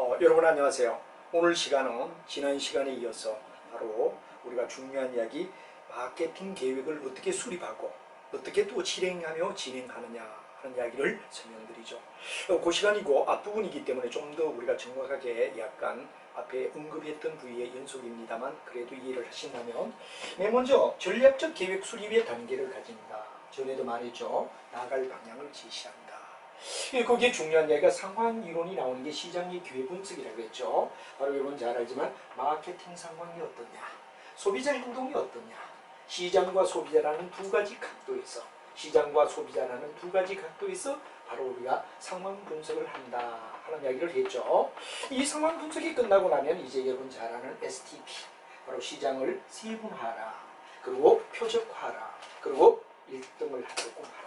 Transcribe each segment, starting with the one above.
여러분 안녕하세요. 오늘 시간은 지난 시간에 이어서 바로 우리가 중요한 이야기 마케팅 계획을 어떻게 수립하고 어떻게 또 실행하며 진행하느냐 하는 이야기를 설명드리죠. 그 시간이고 앞부분이기 때문에 좀 더 우리가 정확하게 약간 앞에 언급했던 부위의 연속입니다만 그래도 이해를 하신다면 맨 먼저 전략적 계획 수립의 단계를 가진다. 전에도 말했죠. 나아갈 방향을 제시한다. 거기에 중요한 이야기가 상황 이론이 나오는 게 시장의 기회 분석이라고 했죠. 바로 여러분 잘 알지만 마케팅 상황이 어떠냐, 소비자 행동이 어떠냐, 시장과 소비자라는 두 가지 각도에서 바로 우리가 상황 분석을 한다 하는 이야기를 했죠. 이 상황 분석이 끝나고 나면 이제 여러분 잘 아는 STP, 바로 시장을 세분화하라, 그리고 표적화하라, 그리고 1등을 하려고 하라.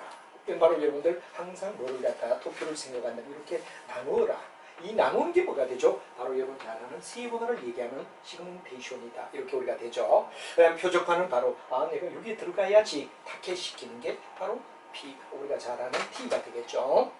바로 여러분들 항상 뭐를 갖다가 도표를 생각한다 이렇게 나누어라. 이 나누는 게 뭐가 되죠? 바로 여러분 잘 아는 세분화를 얘기하는 시그멘테이션이다. 이렇게 우리가 되죠. 그다음 표적화는 바로 내가 여기에 들어가야지 타겟시키는 게 바로 P, 우리가 잘 아는 T가 되겠죠.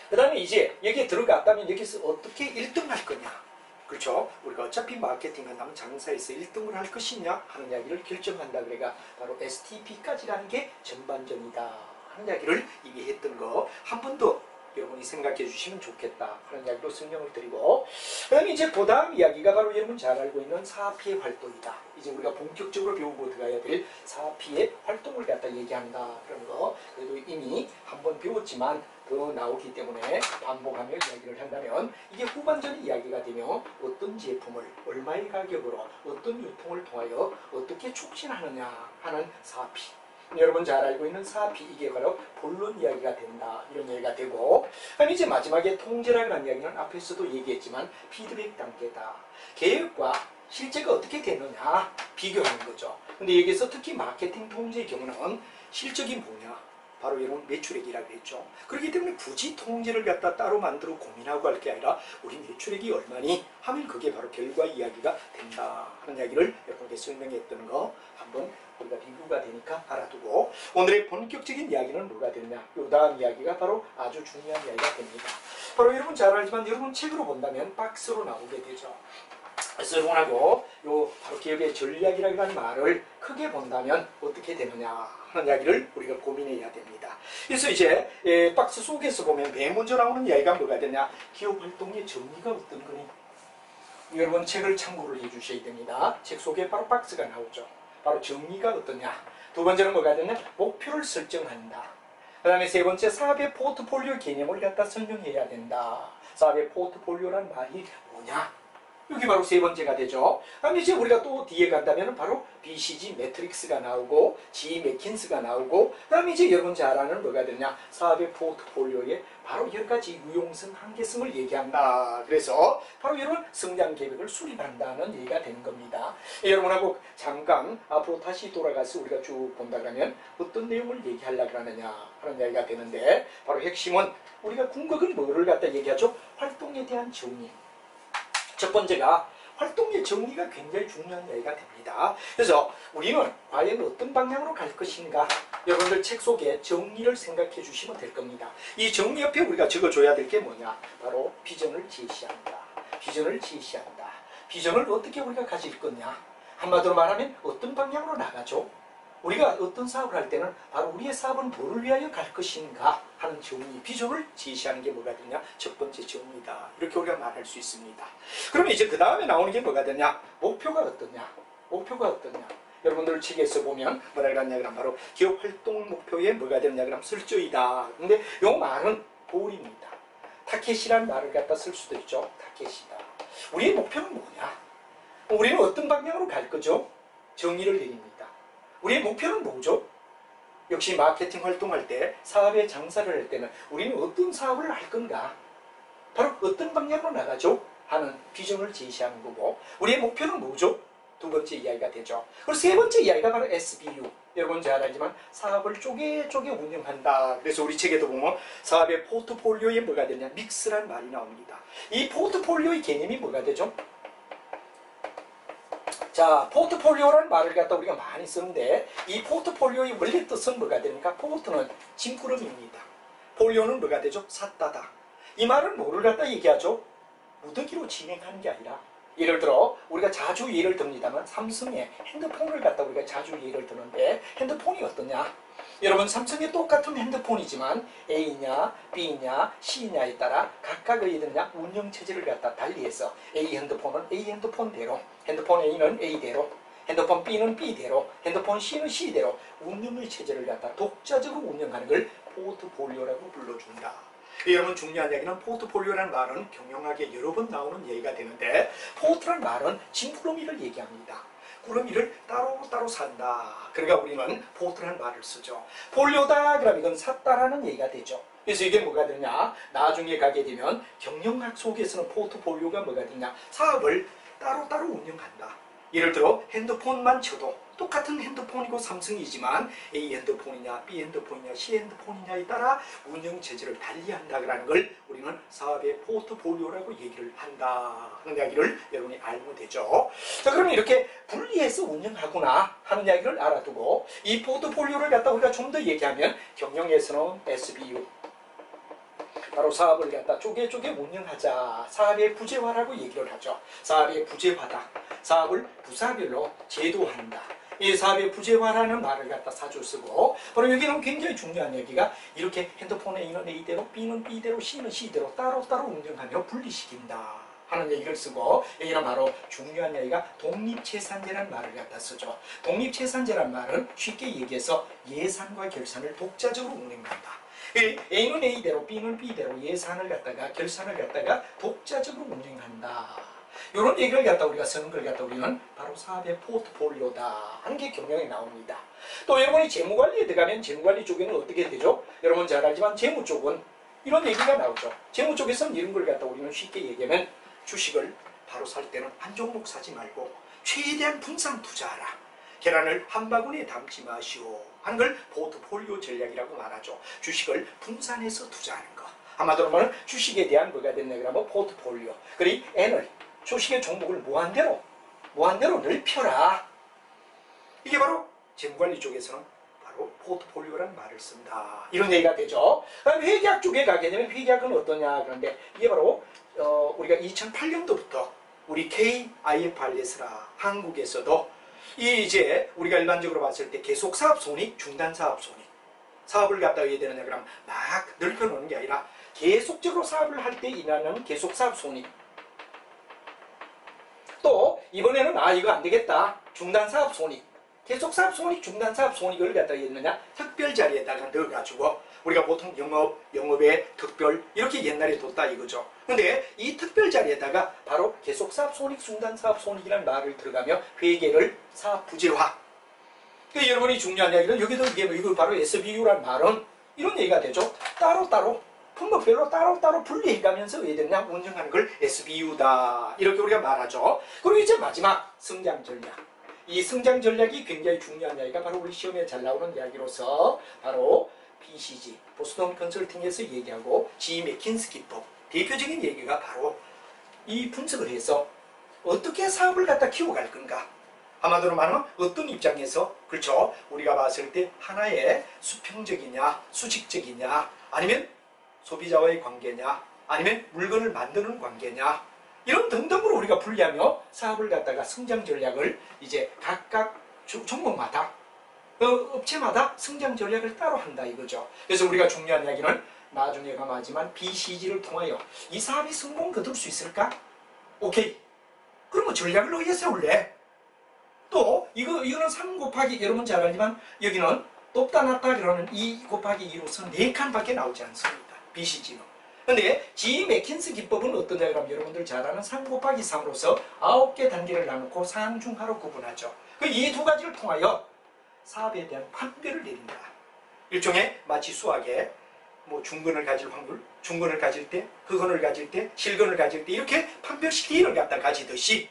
그 다음에 이제 여기에 들어갔다면 여기서 어떻게 1등 할 거냐. 그렇죠. 우리가 어차피 마케팅 한다면 장사에서 1등을 할 것이냐 하는 이야기를 결정한다. 그래가 바로 STP까지 가는 게 전반전이다 하는 이야기를 이미 했던 거 한 번 더 여러분이 생각해 주시면 좋겠다 하는 이야기로 설명을 드리고, 그 다음에 이제 그 다음 이야기가 바로 여러분 잘 알고 있는 4P의 활동이다. 이제 우리가 본격적으로 배우고 들어가야 될 4P의 활동을 갖다 얘기한다 그런 거 그래도 이미 한 번 배웠지만 더 나오기 때문에 반복하며 이야기를 한다면 이게 후반전의 이야기가 되며 어떤 제품을 얼마의 가격으로 어떤 유통을 통하여 어떻게 촉진하느냐 하는 4P, 여러분 잘 알고 있는 4P, 이게 바로 본론 이야기가 된다 이런 얘기가 되고, 그럼 이제 마지막에 통제라는 이야기는 앞에서도 얘기했지만 피드백 단계다. 계획과 실제가 어떻게 되느냐 비교하는 거죠. 근데 여기서 특히 마케팅 통제의 경우는 실적이 뭐냐, 바로 여러분 매출액이라고 했죠. 그렇기 때문에 굳이 통제를 갖다 따로 만들어 고민하고 할 게 아니라 우리 매출액이 얼마니 하면 그게 바로 결과 이야기가 된다 하는 이야기를 여러분께 설명했던 거 한번 우리가 비교가 되니까 알아두고, 오늘의 본격적인 이야기는 뭐가 되느냐, 요 다음 이야기가 바로 아주 중요한 이야기가 됩니다. 바로 여러분 잘 알지만 여러분 책으로 본다면 박스로 나오게 되죠. 그래서 여러분하고 요 바로 기업의 전략이라고 하는 말을 크게 본다면 어떻게 되느냐 하는 이야기를 우리가 고민해야 됩니다. 그래서 이제 박스 속에서 보면 맨 먼저 나오는 이야기가 뭐가 되냐, 기업 활동의 정의가 어떤 거니. 여러분 책을 참고를 해주셔야 됩니다. 책 속에 바로 박스가 나오죠. 바로 정의가 어떠냐. 두 번째는 뭐가 되냐, 목표를 설정한다. 그 다음에 세 번째 사업의 포트폴리오 개념을 갖다 설명해야 된다. 사업의 포트폴리오란 말이 뭐냐, 여기 바로 세 번째가 되죠. 그럼 이제 우리가 또 뒤에 간다면 바로 BCG 매트릭스가 나오고 G 매킨스가 나오고, 그 다음에 이제 여러분 잘 아는 뭐가 되냐, 사업의 포트폴리오에 바로 여러 가지 유용성, 한계성을 얘기한다. 그래서 바로 여러분 성장 계획을 수립한다는 얘기가 되는 겁니다. 여러분하고 잠깐 앞으로 다시 돌아가서 우리가 쭉 본다 그러면 어떤 내용을 얘기하려고 하느냐 하는 이야기가 되는데, 바로 핵심은 우리가 궁극은 뭐를 갖다 얘기하죠? 활동에 대한 정의. 첫 번째가 활동의 정의가 굉장히 중요한 이야기가 됩니다. 그래서 우리는 과연 어떤 방향으로 갈 것인가, 여러분들 책 속에 정의를 생각해 주시면 될 겁니다. 이 정의 옆에 우리가 적어줘야 될 게 뭐냐, 바로 비전을 제시한다. 비전을 제시한다. 비전을 어떻게 우리가 가질 거냐, 한마디로 말하면 어떤 방향으로 나가죠. 우리가 어떤 사업을 할 때는 바로 우리의 사업은 뭐를 위하여 갈 것인가 하는 정의, 비전을 제시하는 게 뭐가 되냐, 첫 번째 정의다. 이렇게 우리가 말할 수 있습니다. 그러면 이제 그 다음에 나오는 게 뭐가 되냐, 목표가 어떠냐. 목표가 어떠냐. 여러분들 책에서 보면 뭐라 그러냐 그러면 바로 기업 활동 목표에 뭐가 되냐 그러면 설정이다. 근데 이 말은 볼입니다. 타켓이라는 말을 갖다 쓸 수도 있죠. 타켓이다. 우리의 목표는 뭐냐, 우리는 어떤 방향으로 갈 거죠. 정의를 내립니다. 우리의 목표는 뭐죠? 역시 마케팅 활동할 때, 사업에 장사를 할 때는 우리는 어떤 사업을 할 건가, 바로 어떤 방향으로 나가죠 하는 비전을 제시하는 거고, 우리의 목표는 뭐죠? 두 번째 이야기가 되죠. 그리고 세 번째 이야기가 바로 SBU. 여러분 잘 알지만 사업을 쪼개 운영한다. 그래서 우리 책에도 보면 사업의 포트폴리오에 뭐가 되냐, 믹스란 말이 나옵니다. 이 포트폴리오의 개념이 뭐가 되죠? 자, 포트폴리오라는 말을 갖다 우리가 많이 쓰는데, 이 포트폴리오의 원래 뜻은 뭐가 됩니까? 포트는 짐꾸러미입니다. 폴리오는 뭐가 되죠? 샀다다. 이 말은 뭐를 갖다 얘기하죠? 무더기로 진행하는 게 아니라 예를 들어 우리가 자주 예를 듭니다만 삼성의 핸드폰을 갖다 우리가 자주 예를 드는데 핸드폰이 어떠냐? 여러분 삼성의 똑같은 핸드폰이지만 A냐 B냐 C냐에 따라 각각의 운영체제를 갖다 달리해서 A 핸드폰은 A 핸드폰대로, 핸드폰 A는 A대로, 핸드폰 B는 B대로, 핸드폰 C는 C대로 운영의 체제를 갖다 독자적으로 운영하는 걸 포트폴리오라고 불러준다. 여러분 중요한 얘기는 포트폴리오라는 말은 경영학에 여러 번 나오는 얘기가 되는데 포트란 말은 짐꾸러미를 얘기합니다. 꾸러미를 따로따로 산다. 그러니까 우리는 포트라는 말을 쓰죠. 폴리오다 그러면 이건 샀다라는 얘기가 되죠. 그래서 이게 뭐가 되냐? 나중에 가게 되면 경영학 속에서는 포트폴리오가 뭐가 되냐? 사업을 따로따로 운영한다. 예를 들어 핸드폰만 쳐도 똑같은 핸드폰이고 삼성이지만 A 핸드폰이냐 B 핸드폰이냐 C 핸드폰이냐에 따라 운영체제를 달리한다는 걸 우리는 사업의 포트폴리오라고 얘기를 한다 하는 이야기를 여러분이 알면 되죠. 자, 그러면 이렇게 분리해서 운영하구나 하는 이야기를 알아두고 이 포트폴리오를 갖다 우리가 좀 더 얘기하면 경영에서는 SBU 바로 사업을 갖다 쪼개쪼개 운영하자. 사업의 부재화라고 얘기를 하죠. 사업의 부재화다. 사업을 부사별로 제도한다. 이 사업의 부재화라는 말을 갖다 사주 쓰고 바로 여기는 굉장히 중요한 얘기가 이렇게 핸드폰 A는 A대로 B는 B대로 C는 C대로 따로따로 운영하며 분리시킨다 하는 얘기를 쓰고 여기는 바로 중요한 얘기가 독립체산제라는 말을 갖다 쓰죠. 독립체산제라는 말은 쉽게 얘기해서 예산과 결산을 독자적으로 운영한다. A는 A대로 B는 B대로 예산을 갖다가 결산을 갖다가 독자적으로 운영한다. 이런 얘기를 갖다 우리가 쓰는 걸 갖다 우리는 바로 사업의 포트폴리오다 하는 게 경영에 나옵니다. 또 여러분이 재무관리에 들어가면 재무관리 쪽에는 어떻게 되죠? 여러분 잘 알지만 재무 쪽은 이런 얘기가 나오죠. 재무 쪽에서는 이런 걸 갖다 우리는 쉽게 얘기하면 주식을 바로 살 때는 한 종목 사지 말고 최대한 분산 투자하라. 계란을 한 바구니에 담지 마시오 하는 걸 포트폴리오 전략이라고 말하죠. 주식을 분산해서 투자하는 거. 한마디로 말하면 주식에 대한 뭐가 됐냐 그러면 포트폴리오. 그리고 N을 주식의 종목을 무한대로 넓혀라. 이게 바로 재무관리 쪽에서는 바로 포트폴리오라는 말을 쓴다. 이런 얘기가 되죠. 그다음 회계학 쪽에 가게 되면 회계학은 어떠냐 그런데 이게 바로 우리가 2008년도부터 우리 KIFRS라 한국에서도 이제 우리가 일반적으로 봤을 때 계속사업 손익, 중단사업 손익 사업을 갖다 해야 되느냐 그러면 막 넓혀놓는 게 아니라 계속적으로 사업을 할 때 일어나는 계속사업 손익 또 이번에는 이거 안 되겠다 중단사업 손익 계속사업 손익, 중단사업 손익을 갖다 했느냐 특별 자리에다가 넣어가지고 우리가 보통 영업의 특별 이렇게 옛날에 뒀다 이거죠. 근데 이 특별 자리에다가 바로 계속사업 손익, 중단사업 손익이라는 말을 들어가며 회계를 사업 부재화. 그러니까 여러분이 중요한 이야기는 여기도 이거 바로 SBU라는 말은 이런 얘기가 되죠. 따로따로 품목별로 따로따로 분리해가면서 왜 되냐 운영하는 걸 SBU다 이렇게 우리가 말하죠. 그리고 이제 마지막 성장 전략. 이 성장 전략이 굉장히 중요한 이야기가 바로 우리 시험에 잘 나오는 이야기로서 바로 BCG, 보스턴 컨설팅에서 얘기하고 G 맥킨스 기법 대표적인 얘기가 바로 이 분석을 해서 어떻게 사업을 갖다 키워갈 건가. 한마디로 말하면 어떤 입장에서 그렇죠. 우리가 봤을 때 하나의 수평적이냐 수직적이냐 아니면 소비자와의 관계냐 아니면 물건을 만드는 관계냐 이런 등등으로 우리가 분리하며 사업을 갖다가 성장 전략을 이제 각각 종목마다 업체마다 성장 전략을 따로 한다 이거죠. 그래서 우리가 중요한 이야기는 나중에 가마지만 BCG를 통하여 이 사업이 성공 거둘 수 있을까? 오케이. 그러면 전략을 어디에 세울래? 또 이거는 3 곱하기 여러분 잘 알지만 여기는 높다 낮다 그러는 2 곱하기 2로서 4칸밖에 나오지 않습니다. BCG는. 근데 G 맥킨스 기법은 어떠냐 그러면 여러분들 잘 아는 3 곱하기 3으로서 9개 단계를 나누고 상중하로 구분하죠. 이 두 가지를 통하여 사업에 대한 판별을 내린다. 일종의 마치 수학에 뭐 중근을 가질 확률, 중근을 가질 때, 흑근을 가질 때, 실근을 가질 때 이렇게 판별식을 갖다 가지듯이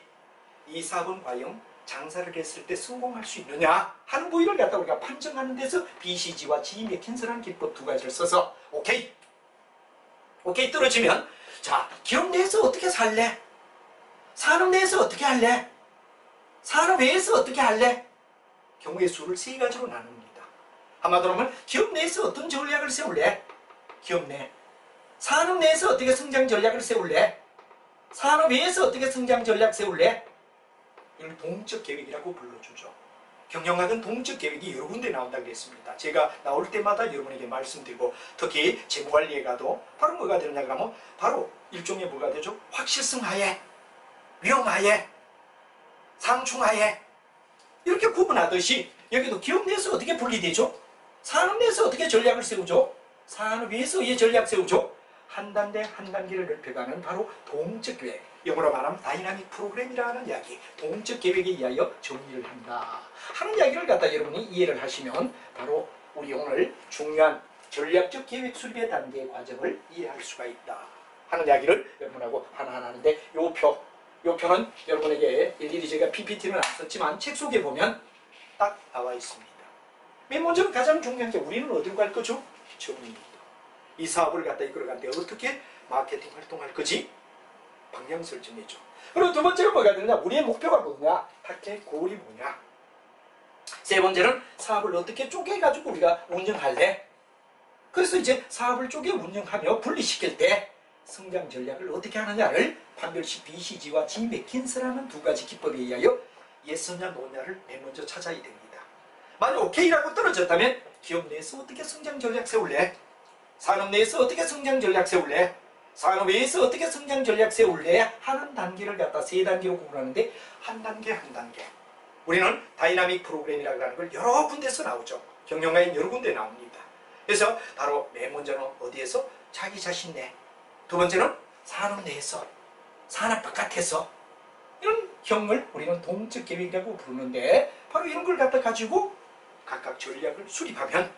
이 사업은 과연 장사를 했을 때 성공할 수 있느냐 하는 부위를 갖다 우리가 판정하는 데서 BCG와 G 맥킨스라는 기법 두 가지를 써서 오케이 떨어지면 자 기업 내에서 어떻게 살래? 산업 내에서 어떻게 할래? 산업 외에서 어떻게 할래? 경우의 수를 3가지로 나눕니다. 한마디로 하면 기업 내에서 어떤 전략을 세울래? 기업 내. 산업 내에서 어떻게 성장 전략을 세울래? 산업외에서 어떻게 성장 전략 세울래? 이걸 동적 계획이라고 불러주죠. 경영학은 동적 계획이 여러 군데 나온다고 그랬습니다. 제가 나올 때마다 여러분에게 말씀드리고, 특히 재무관리에 가도 바로 뭐가 되느냐 그러면 바로 일종의 뭐가 되죠? 확실성하에, 위험하에, 상충하에, 이렇게 구분하듯이 여기도 기업 내에서 어떻게 분리되죠? 산업 내에서 어떻게 전략을 세우죠? 산업 위에서 이 전략 세우죠? 한 단계 한 단계를 넓혀가는 바로 동적 계획, 영어로 말하면 다이나믹 프로그램이라는 이야기, 동적 계획에 의하여 정리를 한다 하는 이야기를 갖다 여러분이 이해를 하시면 바로 우리 오늘 중요한 전략적 계획 수립의 단계의 과정을 이해할 수가 있다 하는 이야기를 여러분하고 하나하나 하는데, 요 표는 여러분에게 일일이 제가 PPT는 안 썼지만 책 속에 보면 딱 나와 있습니다. 맨 먼저 가장 중요한 게 우리는 어디로 갈 거죠? 정의입니다. 이 사업을 갖다 이끌어가는데 어떻게 마케팅 활동할 거지? 방향 설정이죠. 그리고 두 번째가 뭐가 되느냐? 우리의 목표가 뭐냐? 타겟 고울이 뭐냐? 세 번째는 사업을 어떻게 쪼개가지고 우리가 운영할래? 그래서 이제 사업을 쪼개 운영하며 분리시킬 때 성장 전략을 어떻게 하느냐를 판별식 BCG와 G 맥킨스라는 두 가지 기법에 의하여 예서냐 노냐를 맨 먼저 찾아야 됩니다. 만약 오케이라고 떨어졌다면 기업 내에서 어떻게 성장 전략 세울래? 산업 내에서 어떻게 성장 전략 세울래? 산업 외에서 어떻게 성장 전략 세울래? 하는 단계를 갖다 세 단계로 구분하는데, 한 단계 한 단계. 우리는 다이나믹 프로그램이라고 하는 걸 여러 군데서 나오죠. 경영가인 여러 군데 나옵니다. 그래서 바로 맨 먼저는 어디에서? 자기 자신 내. 두 번째는 산업 내에서, 산업 바깥에서. 이런 형을 우리는 동적 계획이라고 부르는데, 바로 이런 걸 갖다 가지고 각각 전략을 수립하면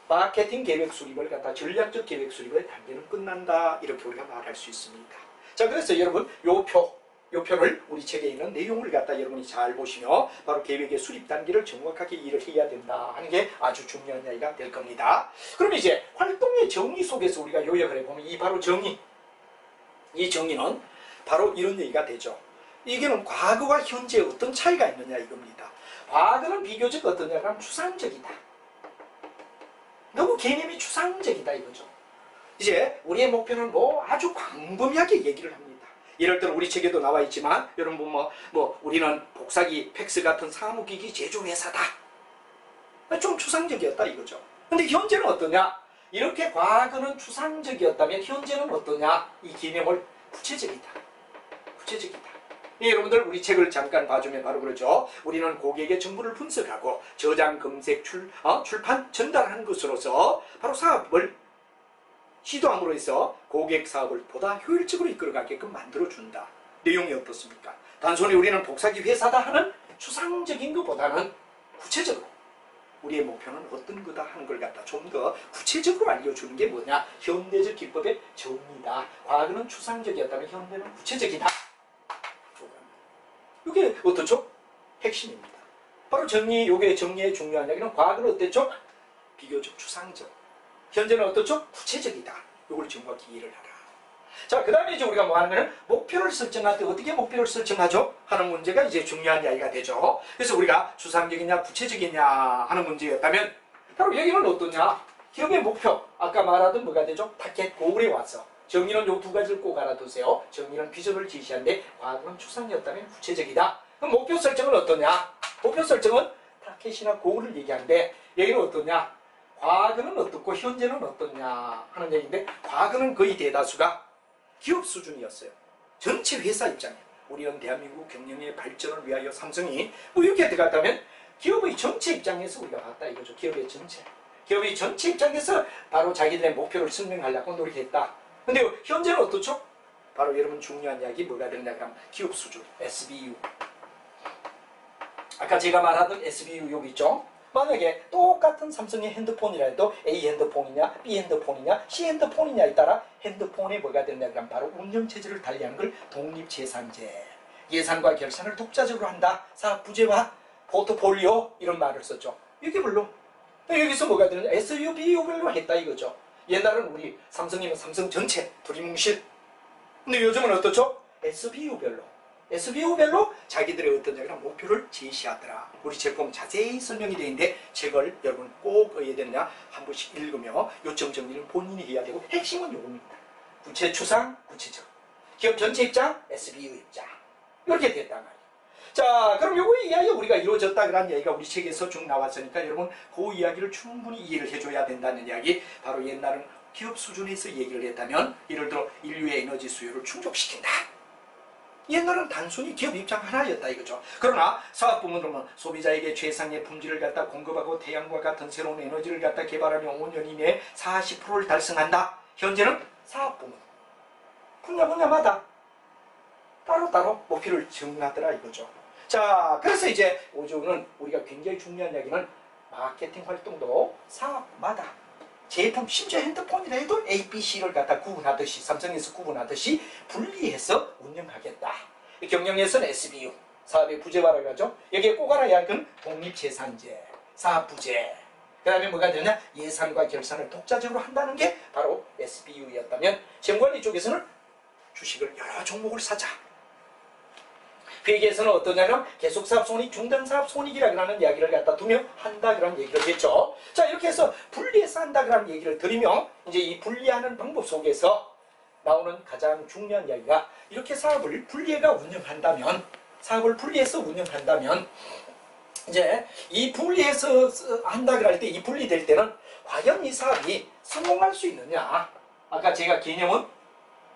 마케팅 계획 수립을 갖다 전략적 계획 수립의 단계는 끝난다, 이렇게 우리가 말할 수 있습니다. 자, 그래서 여러분 요 표를 우리 책에 있는 내용을 갖다 여러분이 잘 보시며 바로 계획의 수립 단계를 정확하게 이해를 해야 된다 하는 게 아주 중요한 이야기가 될 겁니다. 그럼 이제 활동의 정의 속에서 우리가 요약을 해보면 이 바로 정의, 이 정의는 바로 이런 얘기가 되죠. 이게는 과거와 현재에 어떤 차이가 있느냐 이겁니다. 과거는 비교적 어떠냐 그러면 추상적이다. 너무 개념이 추상적이다 이거죠. 이제 우리의 목표는 뭐 아주 광범위하게 얘기를 합니다. 예를 들어 우리 책에도 나와 있지만 여러분 우리는 복사기 팩스 같은 사무기기 제조회사다. 좀 추상적이었다 이거죠. 근데 현재는 어떠냐? 이렇게 과거는 추상적이었다면 현재는 어떠냐? 이 개념을 구체적이다. 구체적이다. 예, 여러분들 우리 책을 잠깐 봐주면 바로 그러죠. 우리는 고객의 정보를 분석하고 저장, 검색, 출판, 전달하는 것으로서 바로 사업을 시도함으로 해서 고객 사업을 보다 효율적으로 이끌어가게끔 만들어준다. 내용이 어떻습니까? 단순히 우리는 복사기 회사다 하는 추상적인 것보다는 구체적으로 우리의 목표는 어떤 거다 하는 걸 갖다 좀 더 구체적으로 알려주는 게 뭐냐? 현대적 기법의 정의다. 과거는 추상적이었다면 현대는 구체적이다. 이게 어떻죠? 핵심입니다. 바로 요게 정리의 중요한 이야기는 과거는 어땠죠? 비교적 추상적. 현재는 어떻죠? 구체적이다. 이걸 정확히 이해를 하라. 자, 그 다음에 이제 우리가 뭐 하는 거는 목표를 설정할 때 어떻게 목표를 설정하죠? 하는 문제가 이제 중요한 이야기가 되죠. 그래서 우리가 추상적이냐 구체적이냐 하는 문제였다면 바로 여기는 어떠냐? 기업의 목표. 아까 말하던 뭐가 되죠? 타겟 고울에 와서. 정의는 요 두 가지를 꼭 알아두세요. 정의는 비전을 제시하는데 과거는 추상이었다면 구체적이다. 그럼 목표 설정은 어떠냐? 목표 설정은 타겟이나 고울을 얘기하는데 여기는 어떠냐? 과거는 어떻고 현재는 어떠냐 하는 얘기인데, 과거는 거의 대다수가 기업 수준이었어요. 전체 회사 입장에 우리는 대한민국 경영의 발전을 위하여 삼성이 이렇게 들어갔다면 기업의 전체 입장에서 우리가 봤다 이거죠. 기업의 전체. 기업의 전체 입장에서 바로 자기들의 목표를 설명하려고 노력했다. 근데 현재는 어떻죠? 바로 여러분 중요한 이야기 뭐가 되느냐 그러면 기업 수준, SBU. 아까 제가 말하던 SBU 여기 있죠? 만약에 똑같은 삼성의 핸드폰이라 해도 A 핸드폰이냐, B 핸드폰이냐, C 핸드폰이냐에 따라 핸드폰에 뭐가 되느냐 그러면 바로 운영체제를 달리하는 걸 독립재산제. 예산과 결산을 독자적으로 한다. 사업 부재와 포트폴리오 이런 말을 썼죠. 이게 물론 여기서 뭐가 되느냐 SBU별로 했다 이거죠. 옛날은 우리 삼성이면 삼성 전체 두리뭉실. 근데 요즘은 어떻죠? SBU별로 자기들의 어떤 목표를 제시하더라. 우리 책 보면 자세히 설명이 되어 있는데 책을 여러분 꼭 어디에 되느냐 한 번씩 읽으며 요점 정리를 본인이 해야 되고 핵심은 요겁니다. 구체 추상, 구체적. 기업 전체 입장, SBU 입장. 이렇게 됐단 말이에요. 자, 그럼 요거에 의하여 우리가 이루어졌다 그런 얘기가 우리 책에서 쭉 나왔으니까 여러분 그 이야기를 충분히 이해를 해줘야 된다는 이야기. 바로 옛날은 기업 수준에서 얘기를 했다면 예를 들어 인류의 에너지 수요를 충족시킨다. 옛날은 단순히 기업 입장 하나였다 이거죠. 그러나 사업부문은 소비자에게 최상의 품질을 갖다 공급하고 태양과 같은 새로운 에너지를 갖다 개발하며 5년 이내에 40%를 달성한다. 현재는 사업부문 분야마다 따로따로 목표를 정하더라 이거죠. 자, 그래서 이제 오주는 우리가 굉장히 중요한 이야기는 마케팅 활동도 사업마다 제품, 심지어 핸드폰이라 해도 A, B, C를 갖다 구분하듯이 삼성에서 구분하듯이 분리해서 운영하겠다. 경영에서는 SBU, 사업의 부재화라고 하죠. 여기에 꼭 알아야 할 건 독립재산제, 사업부재, 그 다음에 뭐가 되냐, 예산과 결산을 독자적으로 한다는 게 바로 SBU였다면 재무관리 쪽에서는 주식을 여러 종목을 사자. 회계에서는 어떠냐면 계속사업 손익, 중단사업 손익이라고 하는 이야기를 갖다 두며 한다 그런 얘기를 했죠. 자, 이렇게 해서 분리해서 한다 그런 얘기를 드리며 이제 이 분리하는 방법 속에서 나오는 가장 중요한 이야기가 이렇게 사업을 분리해가 운영한다면, 사업을 분리해서 운영한다면 이제 이 분리해서 한다 그럴 때, 이 분리될 때는 과연 이 사업이 성공할 수 있느냐. 아까 제가 개념은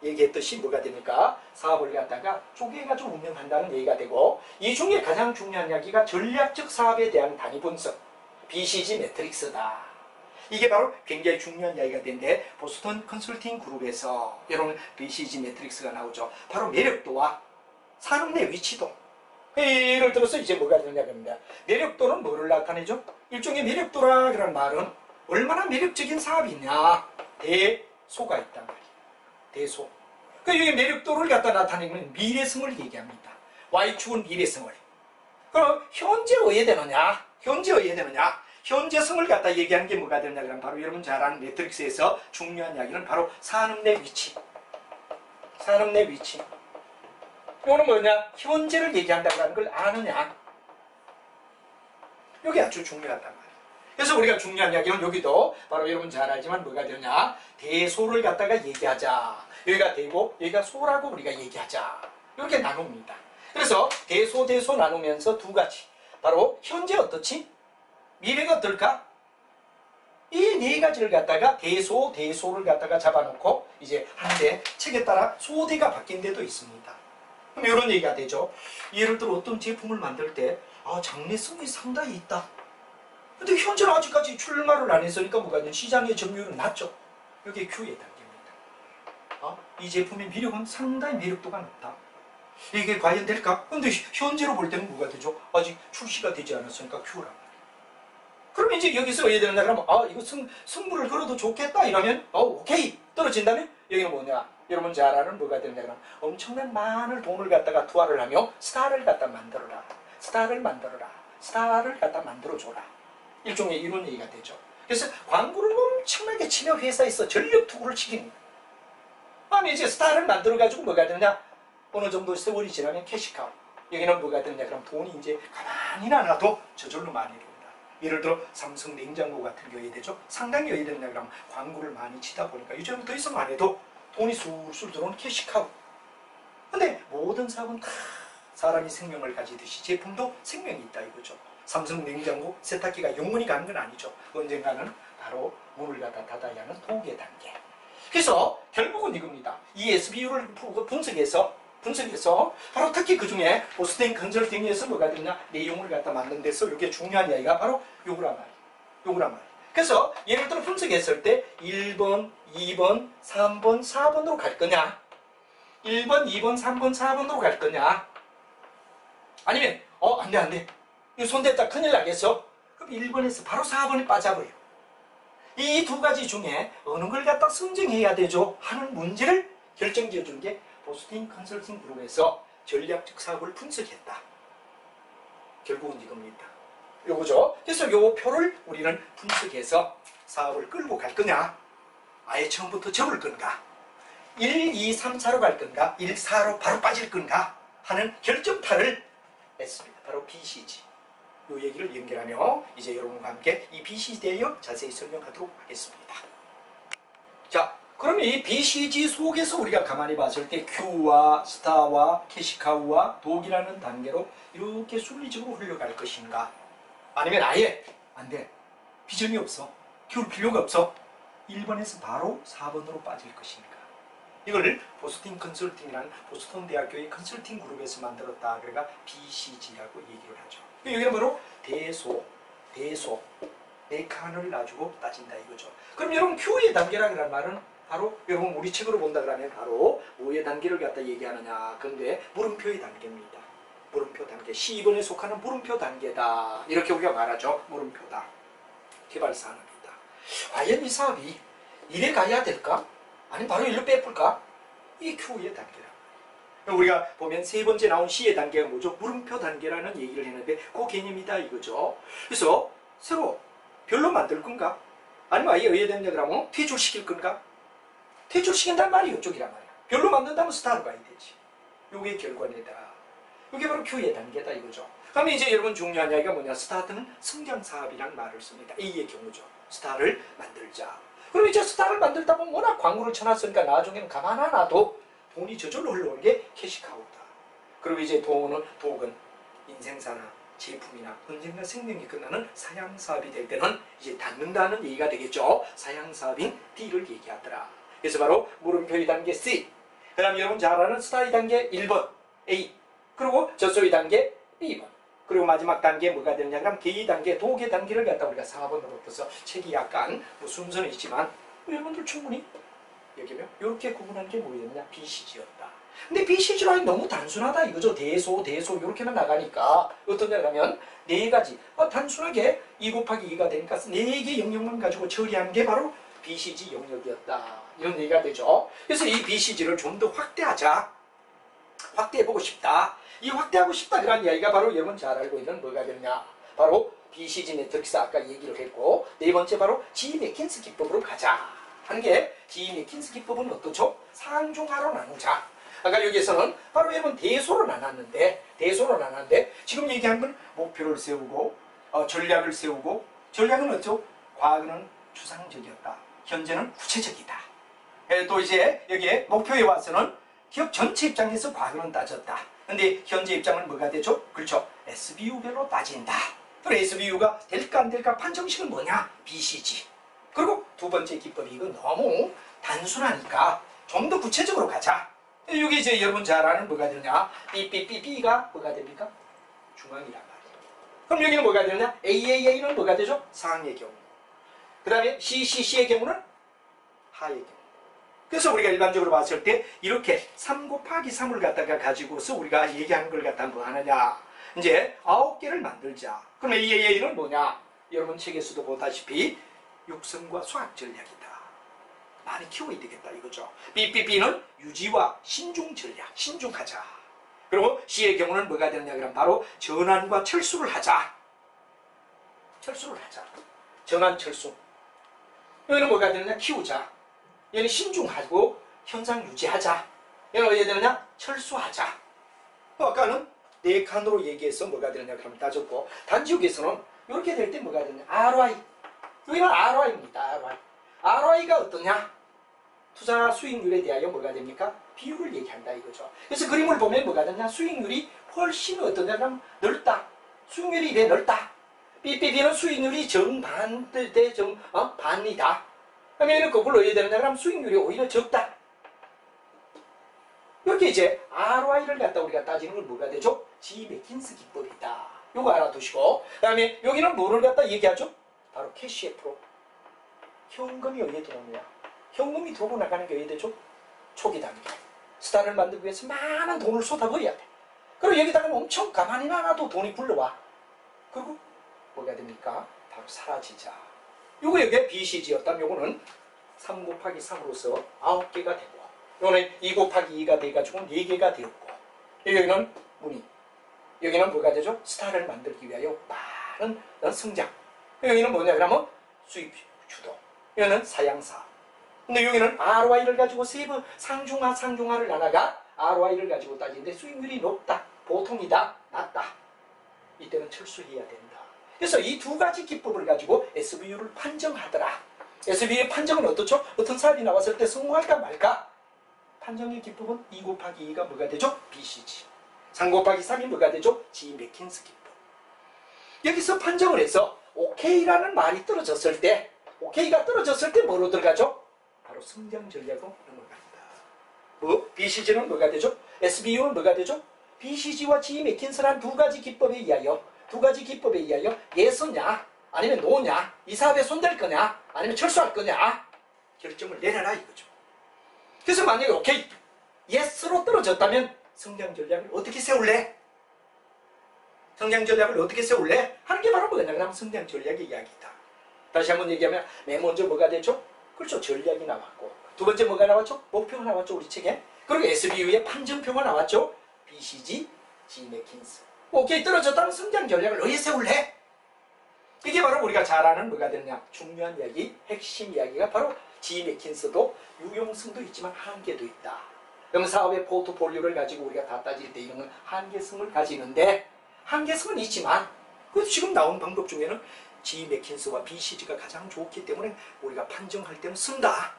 얘기했듯이 뭐가 됩니까? 사업을 갖다가 쪼개가지고 운영한다는 얘기가 되고, 이 중에 가장 중요한 이야기가 전략적 사업에 대한 단위 분석, BCG 매트릭스다. 이게 바로 굉장히 중요한 이야기가 되는데 보스턴 컨설팅 그룹에서 이런 BCG 매트릭스가 나오죠. 바로 매력도와 산업 내 위치도. 예를 들어서 이제 뭐가 되느냐 그럽니다. 매력도는 뭐를 나타내죠? 일종의 매력도라 그런 말은 얼마나 매력적인 사업이냐, 대소가 있단 말이에요. 대소. 그러니까 여기 매력도를 갖다 나타내는 미래성을 얘기합니다. Y축은 미래성을. 그럼 현재 어디에 되느냐? 현재 어디에 되느냐? 현재성을 갖다 얘기하는 게 뭐가 되느냐? 그럼 바로 여러분 잘 아는 매트릭스에서 중요한 이야기는 바로 산업 내 위치. 산업 내 위치. 이거는 뭐냐? 현재를 얘기한다고 하는 걸 아느냐? 이게 아주 중요하단 말이에요. 그래서 우리가 중요한 이야기는 여기도 바로 여러분 잘 알지만 뭐가 되냐? 대소를 갖다가 얘기하자. 여기가 대고 여기가 소라고 우리가 얘기하자. 이렇게 나눕니다. 그래서 대소 나누면서 두 가지. 바로 현재 어떻지? 미래가 어떨까? 이 네 가지를 갖다가 대소를 갖다가 잡아놓고 이제 하는데 책에 따라 소대가 바뀐 데도 있습니다. 그럼 이런 얘기가 되죠. 예를 들어 어떤 제품을 만들 때 장래성이 상당히 있다. 근데 현재는 아직까지 출마를 안 했으니까 뭐가 되냐? 시장의 점유율은 낮죠. 이게 Q의 단계입니다. 이 제품의 매력은 상당히 매력도가 높다. 이게 과연 될까? 근데 현재로 볼 때는 뭐가 되죠? 아직 출시가 되지 않았으니까 Q란 말이에요. 그러면 이제 여기서 왜 되느냐? 그러면 이거 승부를 걸어도 좋겠다 이러면 오케이 떨어진다면 여기는 뭐냐? 여러분 잘 아는 뭐가 되느냐? 그러면 엄청난 많은 돈을 갖다가 투하를 하며 스타를 갖다 만들어라. 스타를 갖다 만들어줘라. 일종의 이런 얘기가 되죠. 그래서 광고를 엄청나게 치며 회사에서 전력 투구를 시킵니다. 다음에 이제 스타를 만들어가지고 뭐가 되느냐? 어느 정도 세월이 지나면 캐시카우. 여기는 뭐가 되느냐? 그럼 돈이 이제 가만히 놔도 저절로 많이 됩니다. 예를 들어 삼성 냉장고 같은 경우에 되죠. 상당히 어디 되느냐? 그럼 광고를 많이 치다 보니까 이제는 더 이상 안 해도 돈이 술술 들어오는 캐시카우. 근데 모든 사업은 다 사람이 생명을 가지듯이 제품도 생명이 있다 이거죠. 삼성 냉장고 세탁기가 영원히 가는 건 아니죠. 언젠가는 바로 문을 갖다 닫아야 하는 도구의 단계. 그래서 결국은 이겁니다. 이 SBU를 분석해서 바로 특히 그 중에 보스턴 컨설팅에서 뭐가 되냐? 내용을 갖다 만든 데서 이게 중요한 이야기가 바로 요거란 말이에요. 그래서 예를 들어 분석했을 때 1번, 2번, 3번, 4번으로 갈 거냐? 1번, 2번, 3번, 4번으로 갈 거냐? 아니면 안 돼. 이거 손댔다 큰일 나겠어? 그럼 1번에서 바로 4번에 빠져버려. 이 두 가지 중에 어느 걸 갖다 선정해야 되죠? 하는 문제를 결정지어 준 게 보스턴 컨설팅 그룹에서 전략적 사업을 분석했다. 결국은 이겁니다. 요거죠. 그래서 요 표를 우리는 분석해서 사업을 끌고 갈 거냐? 아예 처음부터 접을 건가? 1, 2, 3, 4로 갈 건가? 1, 4로 바로 빠질 건가? 하는 결정타를 냈습니다. 바로 BCG. 요 얘기를 연결하며 이제 여러분과 함께 이 BCG에 대하여 자세히 설명하도록 하겠습니다. 자, 그러면 이 BCG 속에서 우리가 가만히 봤을 때 Q와 스타와 캐시카우와 독이라는 단계로 이렇게 순리적으로 흘러갈 것인가? 아니면 아예 안 돼. 비전이 없어. 키울 필요가 없어. 1번에서 바로 4번으로 빠질 것인가? 이걸 보스턴 컨설팅이라는 보스턴 대학교의 컨설팅 그룹에서 만들었다. 그러니까 BCG라고 얘기를 하죠. 여기는 바로 대소, 네 칸을 놔주고 따진다 이거죠. 그럼 여러분 Q의 단계라는 말은 바로 여러분 우리 책으로 본다 그러면 바로 뭐의 단계를 갖다 얘기하느냐. 그런데 물음표의 단계입니다. 물음표 단계. C2번에 속하는 물음표 단계다. 이렇게 우리가 말하죠. 물음표다. 개발 산업이다. 과연 이 사업이 이래 가야 될까? 아니면 바로 일로 빼풀까? 이게 Q의 단계라. 우리가 보면 세 번째 나온 C의 단계가 뭐죠? 물음표 단계라는 얘기를 했는데 그 개념이다 이거죠. 그래서 새로 별로 만들 건가? 아니면 아예 의외된다 그러면 퇴출시킬 건가? 퇴출시킨다는 말이 이쪽이란 말이야. 별로 만든다면 스타로 가야 되지. 요게 결과이다. 이게 바로 Q의 단계다 이거죠. 그러면 이제 여러분 중요한 이야기가 뭐냐? 스타트는 성장 사업이라는 말을 씁니다. A의 경우죠. 스타를 만들자. 그럼 이제 스타를 만들다 보면 워낙 광고를 쳐놨으니까 나중에는 가만 안 놔도 돈이 저절로 흘러오는 게 캐시카우다. 그리고 이제 독은 인생사나 제품이나 언젠가 생명이 끝나는 사양사업이 될 때는 이제 닫는다는 얘기가 되겠죠. 사양사업인 D를 얘기하더라. 그래서 바로 물음표의 단계 C. 그 다음에 여러분 잘 아는 스타의 단계 1번 A. 그리고 저소의 단계 B번. 그리고 마지막 단계 뭐가 되느냐 그럼 개의 단계, 독의 단계를 갖다 우리가 4번으로 엎어서 책이 약간 뭐 순서는 있지만 여러분들 충분히 여기면 이렇게 구분한 게 뭐였냐? BCG였다. 근데 BCG로 하기 너무 단순하다 이거죠. 대소 이렇게만 나가니까 어떠냐 그러면 네 가지 단순하게 2 곱하기 2가 되니까 4개 영역만 가지고 처리하는 게 바로 BCG 영역이었다. 이런 얘기가 되죠. 그래서 이 BCG를 좀 더 확대하자. 확대해보고 싶다. 이 확대하고 싶다 그런 이야기가 바로 여러분 잘 알고 있는 뭐가 되느냐. 바로 BCG 매트릭스 아까 얘기를 했고 네 번째 바로 G 맥킨스 기법으로 가자 하는 게 G 맥킨스 기법은 어떻죠? 상중하로 나누자. 아까 여기에서는 바로 여러분 대소로 나눴는데 지금 얘기한 건 목표를 세우고 전략을 세우고 전략은 어쩌? 과거는 추상적이었다. 현재는 구체적이다. 또 이제 여기에 목표에 와서는 기업 전체 입장에서 과거는 따졌다. 근데 현재 입장은 뭐가 되죠? 그렇죠. SBU별로 따진다. 그럼 SBU가 될까 안 될까 판정식은 뭐냐? BCG. 그리고 두 번째 기법이 이거 너무 단순하니까 좀 더 구체적으로 가자. 여기 이제 여러분 잘 아는 뭐가 되느냐? B가 뭐가 됩니까? 중앙이란 말이에요. 그럼 여기는 뭐가 되느냐? AAA는 뭐가 되죠? 상의 경우. 그 다음에 CCC의 경우는 하의 경우. 그래서 우리가 일반적으로 봤을 때 이렇게 3 곱하기 3을 갖다가 가지고서 우리가 얘기하는 걸 갖다 뭐 하느냐. 이제 9개를 만들자. 그럼 AAA는 뭐냐? 여러분 책에서도 보다시피 육성과 수학 전략이다. 많이 키워야 되겠다 이거죠. BBB는 유지와 신중 전략, 신중하자. 그리고 C의 경우는 뭐가 되느냐 그럼 바로 전환과 철수를 하자. 전환, 철수. 여기는 뭐가 되느냐? 키우자. 여기는 신중하고 현상 유지하자. 여기는 어디에 되느냐? 철수하자. 아까는 4칸으로 얘기해서 뭐가 되느냐 그럼 따졌고 단지 여기에서는 이렇게 될 때 뭐가 되느냐? ROI. 여기는 ROI입니다. ROI가 어떠냐? 투자 수익률에 대하여 뭐가 됩니까? 비율을 얘기한다 이거죠. 그래서 그림을 보면 뭐가 되냐? 수익률이 훨씬 어떠냐? 그럼 넓다. 수익률이 이래 넓다. BBB는 수익률이 정반 대 반이다. 그러면 얘는 거꾸로 어디에 되느냐? 그럼 수익률이 오히려 적다. 이렇게 이제 ROI를 갖다 우리가 따지는 건 뭐가 되죠? G 맥킨스 기법이다. 요거 알아두시고 그 다음에 여기는 뭐를 갖다 얘기하죠? 바로 캐시 프로. 현금이 어디에 들어오느냐? 현금이 들어오고 나가는 게 어디에 되죠? 초기 단계. 스타를 만들기 위해서 많은 돈을 쏟아부어야 돼. 그리고 여기다가 엄청 가만히 놔도 돈이 굴러와. 그리고 뭐가 됩니까? 바로 사라지자. 요거 여기에 BCG였다면 요거는 3 곱하기 3으로서 9개가 되고 요거는 2 곱하기 2가 돼가지고 4개가 되었고 여기는 문의. 여기는 뭐가 되죠? 스타를 만들기 위하여 빠른 성장. 여기는 뭐냐 그러면 수입 주도. 여기는 사양사. 근데 여기는 ROI를 가지고 세부 상중하를 나눠가 ROI를 가지고 따지는데 수익률이 높다. 보통이다. 낮다. 이때는 철수해야 된다. 그래서 이 두 가지 기법을 가지고 SBU를 판정하더라. SBU의 판정은 어떻죠? 어떤 사업이 나왔을 때 성공할까 말까? 판정의 기법은 2 곱하기 2가 뭐가 되죠? BCG. 3 곱하기 3이 뭐가 되죠? G 맥킨스 기법. 여기서 판정을 해서 OK라는 말이 떨어졌을 때, OK가 떨어졌을 때 뭐로 들어가죠? 바로 성장 전략으로 넘어갑니다. 뭐? BCG는 뭐가 되죠? SBU는 뭐가 되죠? BCG와 G 맥킨스란 두 가지 기법에 의하여 예스냐 아니면 노냐, 이 사업에 손댈 거냐 아니면 철수할 거냐 결정을 내려라 이거죠. 그래서 만약에 오케이 예스로 떨어졌다면 성장 전략을 어떻게 세울래? 성장 전략을 어떻게 세울래? 하는 게 바로 뭐냐? 그럼 성장 전략의 이야기다. 다시 한번 얘기하면 맨 먼저 뭐가 되죠? 그렇죠. 전략이 나왔고 두 번째 뭐가 나왔죠? 목표가 나왔죠. 우리 책에. 그리고 SBU의 판정표가 나왔죠. BCG, G 맥킨스. 오케이 떨어졌다면 성장 전략을 어디에 세울래? 이게 바로 우리가 잘 아는 뭐가 되느냐? 중요한 이야기, 핵심 이야기가 바로 G 맥킨스도 유용성도 있지만 한계도 있다. 그러면 사업의 포트폴리오를 가지고 우리가 다 따질 때 이런 건 한계성을 가지는데 한계성은 있지만 그 지금 나온 방법 중에는 G 맥킨스와 BCG가 가장 좋기 때문에 우리가 판정할 때는 쓴다.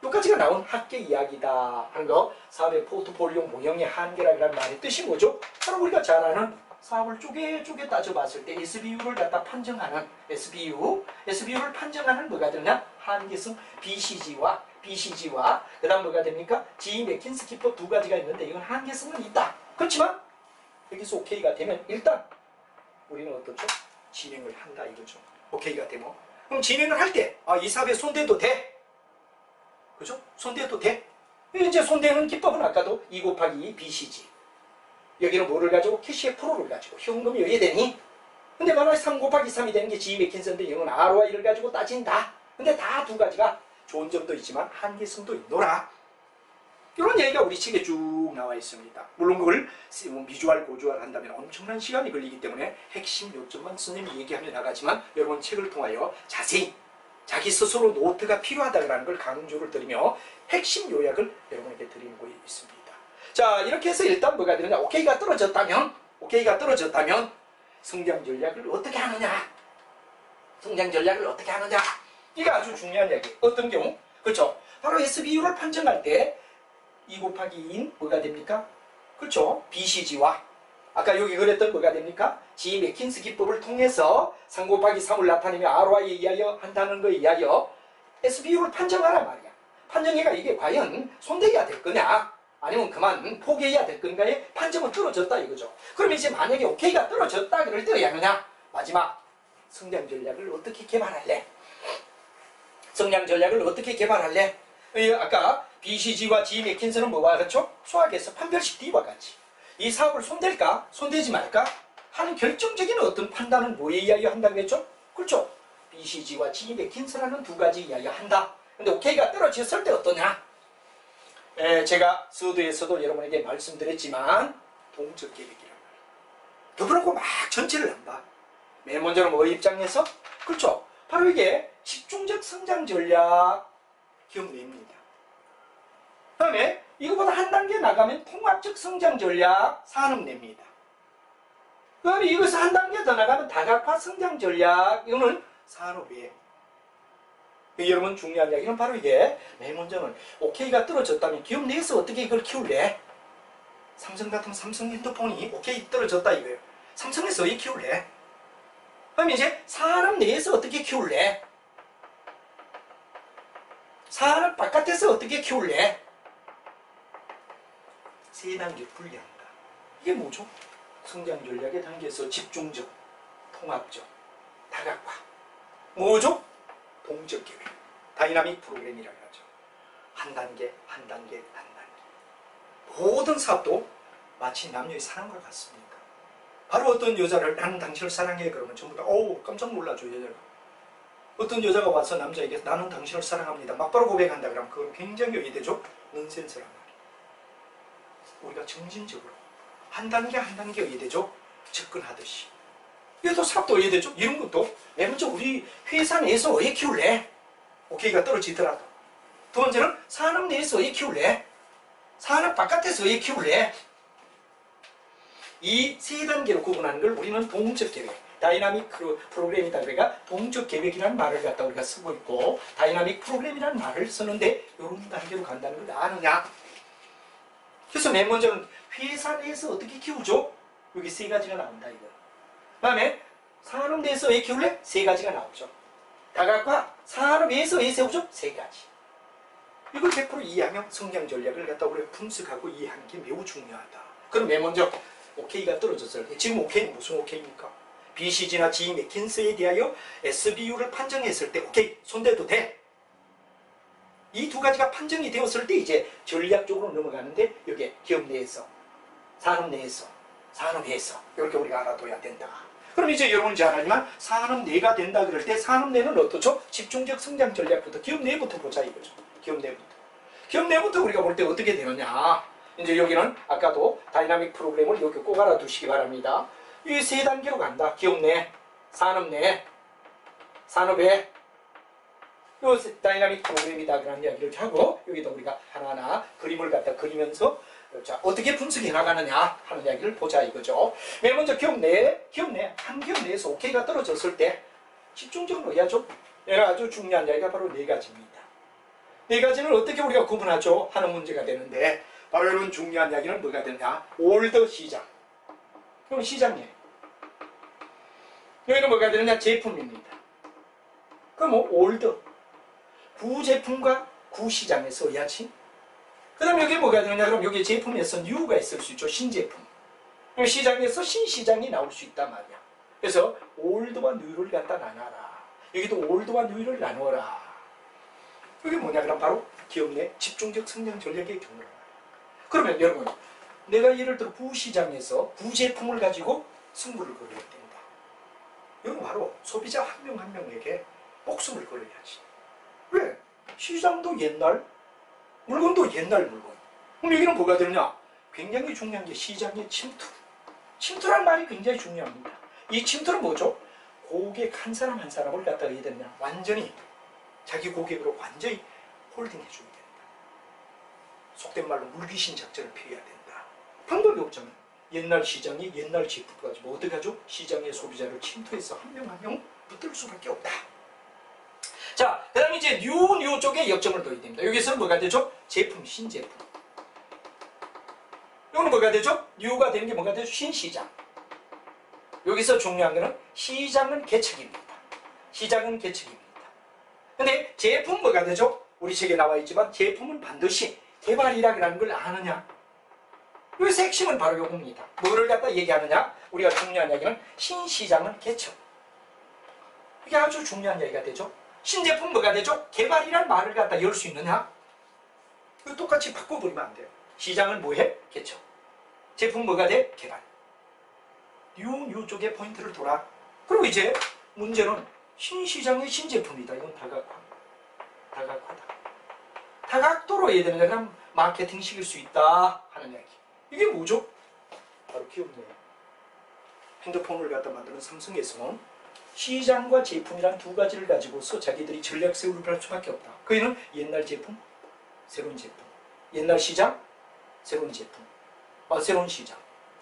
여기까지가 나온 학계 이야기다 하는 거. 사업의 포트폴리오 모형의 한계라는 말의 뜻이 뭐죠? 바로 우리가 잘 아는 사업을 쪼개 따져봤을 때 SBU를 갖다 판정하는 SBU를 판정하는 뭐가 되느냐? 한계성 BCG와 그 다음 뭐가 됩니까? G 맥킨스 기법 두 가지가 있는데 이건 한계성은 있다. 그렇지만 여기서 OK가 되면 일단 우리는 어떻죠? 진행을 한다 이거죠. OK가 되면 그럼 진행을 할 때 이 사업에 손대도 돼. 그죠? 손대도 돼. 이제 손대는 기법은 아까도 2 곱하기 2 BCG. 여기는 뭐를 가지고? 캐시의 프로를 가지고 현금이 여기에 되니? 근데 만약에 3 곱하기 3이 되는 게 G 맥킨스인데 이건 ROI를 가지고 따진다. 근데 다 두 가지가 좋은 점도 있지만 한계성도 있노라. 이런 얘기가 우리 책에 쭉 나와 있습니다. 물론 그걸 비주얼 고주얼 한다면 엄청난 시간이 걸리기 때문에 핵심 요점만 스님이 얘기하며 나가지만 여러분 책을 통하여 자세히 자기 스스로 노트가 필요하다는 걸 강조를 드리며 핵심 요약을 여러분에게 드리고 있습니다. 자, 이렇게 해서 일단 뭐가 되느냐? OK가 떨어졌다면 성장 전략을 어떻게 하느냐? 이게 아주 중요한 이야기. 어떤 경우? 그렇죠. 바로 SBU를 판정할 때 2 곱하기 2인 뭐가 됩니까? 그렇죠. BCG와 아까 여기 그랬던 뭐가 됩니까? G 맥킨스 기법을 통해서 3 곱하기 3을 나타내며 ROI에 의하여 한다는 것에 의하여 SBU를 판정하란 말이야. 판정해가 이게 과연 손대기가 될 거냐? 아니면 그만 포기해야 될 건가에 판정은 떨어졌다 이거죠. 그럼 이제 만약에 OK가 떨어졌다 그럴 때 어떻게 하느냐? 마지막 성장 전략을 어떻게 개발할래? 아까 BCG와 G 맥킨스는 뭐와 같죠? 수학에서 판별식 D와 같이 이 사업을 손댈까? 손대지 말까? 하는 결정적인 어떤 판단은 뭐에 의하여 한다고 했죠? 그렇죠. BCG와 G 맥킨스라는 두 가지 의하여 한다. 근데 OK가 떨어졌을 때 어떠냐? 제가 서두에서도 여러분에게 말씀드렸지만 동적 계획이란 말이에요. 그러고 막 전체를 안 봐. 맨 먼저는 뭐 입장에서? 그렇죠. 바로 이게 집중적 성장 전략 기억냅니다. 그 다음에 이거보다 한 단계 나가면 통합적 성장 전략 산업냅니다. 그 다음에 이것을 한 단계 더 나가면 다각화 성장 전략 이거는 산업이에요. 여러분 중요한 이야기는 바로 이게 맨 먼저는 OK가 떨어졌다면 기업 내에서 어떻게 이걸 키울래? 삼성 같은 삼성 핸드폰이 OK 떨어졌다 이거예요. 삼성에서 어떻게 키울래? 그럼 이제 산업 내에서 어떻게 키울래? 산업 바깥에서 어떻게 키울래? 세 단계 분리한다. 이게 뭐죠? 성장 전략의 단계에서 집중적, 통합적, 다각화. 뭐죠? 동적 계획. 다이나믹 프로그램이라고 하죠. 한 단계. 모든 사업도 마치 남녀의 사랑과 같습니다. 바로 어떤 여자를 나는 당신을 사랑해 그러면 전부 다 깜짝 놀라죠 여자가. 어떤 여자가 와서 남자에게 나는 당신을 사랑합니다. 막바로 고백한다 그러면 그건 굉장히 의대죠. 넌센스란 말이에요. 우리가 정신적으로 한 단계 의대죠. 접근하듯이. 이것도 사업도 의대죠. 이런 것도 맨 먼저 우리 회사 내에서 어떻게 키울래? OK가 떨어지더라도. 두 번째는 산업 내에서 어떻게 키울래? 산업 바깥에서 어떻게 키울래? 이 세 단계로 구분하는 걸 우리는 동적 계획, 다이나믹 프로그램이다. 그러니까 동적 계획이라는 말을 갖다 우리가 쓰고 있고, 다이나믹 프로그램이라는 말을 쓰는데 이런 단계로 간다는 걸 아느냐? 그래서 맨 먼저는 회사 내에서 어떻게 키우죠? 여기 세 가지가 나온다 이거. 그다음에 산업 내에서 왜 키울래? 세 가지가 나오죠. 다각화, 산업에서 왜 세우죠? 세 가지. 이걸 100% 이해하면 성장 전략을 갖다 우리가 분석하고 이해하는 게 매우 중요하다. 그럼 맨 먼저 OK가 떨어졌을 때, 지금 OK는 무슨 OK입니까? BCG나 G 맥킨스에 대하여 SBU를 판정했을 때 오케이 손대도 돼. 이 두 가지가 판정이 되었을 때 이제 전략적으로 넘어가는데, 여기에 기업 내에서, 산업 내에서, 산업에서 이렇게 우리가 알아둬야 된다. 그럼 이제 여러분 잘 알지만 산업 내가 된다 그럴 때 산업 내는 어떻죠? 집중적 성장 전략부터 기업 내부터 보자 이거죠. 기업 내부터. 기업 내부터 우리가 볼 때 어떻게 되느냐. 이제 여기는 아까도 다이나믹 프로그램을 여기 꼭 알아두시기 바랍니다. 이 세 단계로 간다. 기업 내, 산업 내, 산업에. 요 다이나믹 프로그램이다 그런 이야기를 하고, 여기다 우리가 하나하나 그림을 갖다 그리면서 자, 어떻게 분석해 나가느냐 하는 이야기를 보자 이거죠. 맨 먼저 기업 내, 한 기업 내에서 OK가 떨어졌을 때 집중적으로 해야죠. 얘가 아주 중요한 이야기가 바로 네 가지입니다. 네 가지는 어떻게 우리가 구분하죠? 하는 문제가 되는데, 바로 이런 중요한 이야기는 뭐가 되느냐? 올더 시장. 그럼 시장이에요. 여기는 뭐가 되느냐? 제품입니다. 그럼 뭐 올더. 구제품과 구시장에서 해야지. 그 다음에 여기 뭐가 되느냐? 그럼 여기 제품에서 뉴가 있을 수 있죠. 신제품. 시장에서 신시장이 나올 수 있단 말이야. 그래서 올드와 뉴를 갖다 나눠라. 여기도 올드와 뉴를 나누어라. 이게 뭐냐? 그럼 바로 기업 내 집중적 성장 전략의 경우라. 그러면 여러분, 내가 예를 들어 구시장에서 구제품을 가지고 승부를 걸어야 된다. 이건 바로 소비자 한 명 한 명에게 목숨을 걸어야지. 왜? 시장도 옛날, 물건도 옛날 물건. 그럼 여기는 뭐가 되느냐? 굉장히 중요한 게 시장의 침투. 침투란 말이 굉장히 중요합니다. 이 침투는 뭐죠? 고객 한 사람 한 사람을 갖다가 해야 되느냐? 완전히 자기 고객으로 완전히 홀딩해 줘야 된다. 속된 말로 물귀신 작전을 펴야 된다. 방법이 없잖아요. 옛날 시장이 옛날 제품 가지고 어떻게 하죠? 시장의 소비자를 침투해서 한 명 한 명 붙을 수밖에 없다. 자, 그 다음에 이제 뉴 쪽에 역점을 둬야 됩니다. 여기서는 뭐가 되죠? 제품, 신제품. 이거는 뭐가 되죠? 뉴가 되는 게 뭐가 되죠? 신시장. 여기서 중요한 거는 시장은 개척입니다. 시장은 개척입니다. 근데 제품 뭐가 되죠? 우리 책에 나와 있지만 제품은 반드시 개발이라는 걸 아느냐? 여기서 핵심은 바로 요겁니다. 뭐를 갖다 얘기하느냐? 우리가 중요한 이야기는 신시장은 개척. 이게 아주 중요한 이야기가 되죠. 신제품 뭐가 되죠? 개발이란 말을 갖다 열 수 있느냐? 이거 똑같이 바꿔버리면 안 돼요. 시장은 뭐해? 개척. 제품 뭐가 돼? 개발. 뉴 쪽에 포인트를 둬라. 그리고 이제 문제는 신시장의 신제품이다. 이건 다각화다. 다각도로 해야 되는 그냥 마케팅식일 수 있다 하는 이야기. 이게 뭐죠? 바로 기업내요. 핸드폰을 갖다 만드는 삼성에서는 시장과 제품이란 두 가지를 가지고서 자기들이 전략 세우를 할 수밖에 없다. 그에는 옛날 제품, 새로운 제품. 옛날 시장, 새로운 제품. 새로운 시장.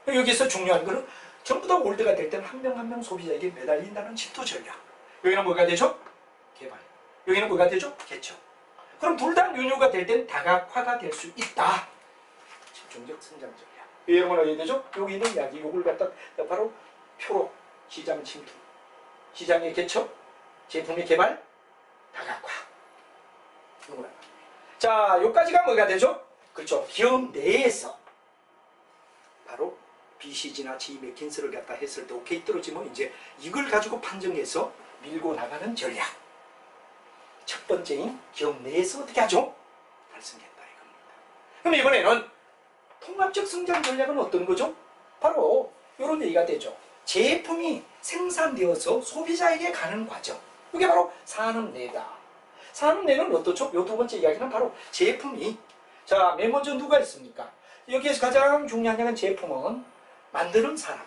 여기서 중요한 거는 전부 다 올드가 될 때는 한 명 한 명 소비자에게 매달린다는 침투 전략. 여기는 뭐가 되죠? 개발. 여기는 뭐가 되죠? 개척. 그럼 둘 다 뉴뉴가 될 때는 다각화가 될 수 있다. 집중적 성장 전략. 여러분 어디 되죠? 여기 있는 이야기, 요걸 갖다 바로 표로 시장 침투. 시장의 개척, 제품의 개발, 다각화. 자, 요까지가 뭐가 되죠? 그렇죠. 기업 내에서 바로 BCG나 G 맥킨스를 갖다 했을 때 오케이 떨어지면 이제 이걸 가지고 판정해서 밀고 나가는 전략. 첫 번째인 기업 내에서 어떻게 하죠? 달성했다 이겁니다. 그럼 이번에는 통합적 성장 전략은 어떤 거죠? 바로 이런 얘기가 되죠. 제품이 생산되어서 소비자에게 가는 과정. 이게 바로 산업내다. 산업내는 어떻죠? 요 두 번째 이야기는 바로 제품이, 자, 맨 먼저 누가 있습니까? 여기에서 가장 중요한 건 제품은 만드는 사람.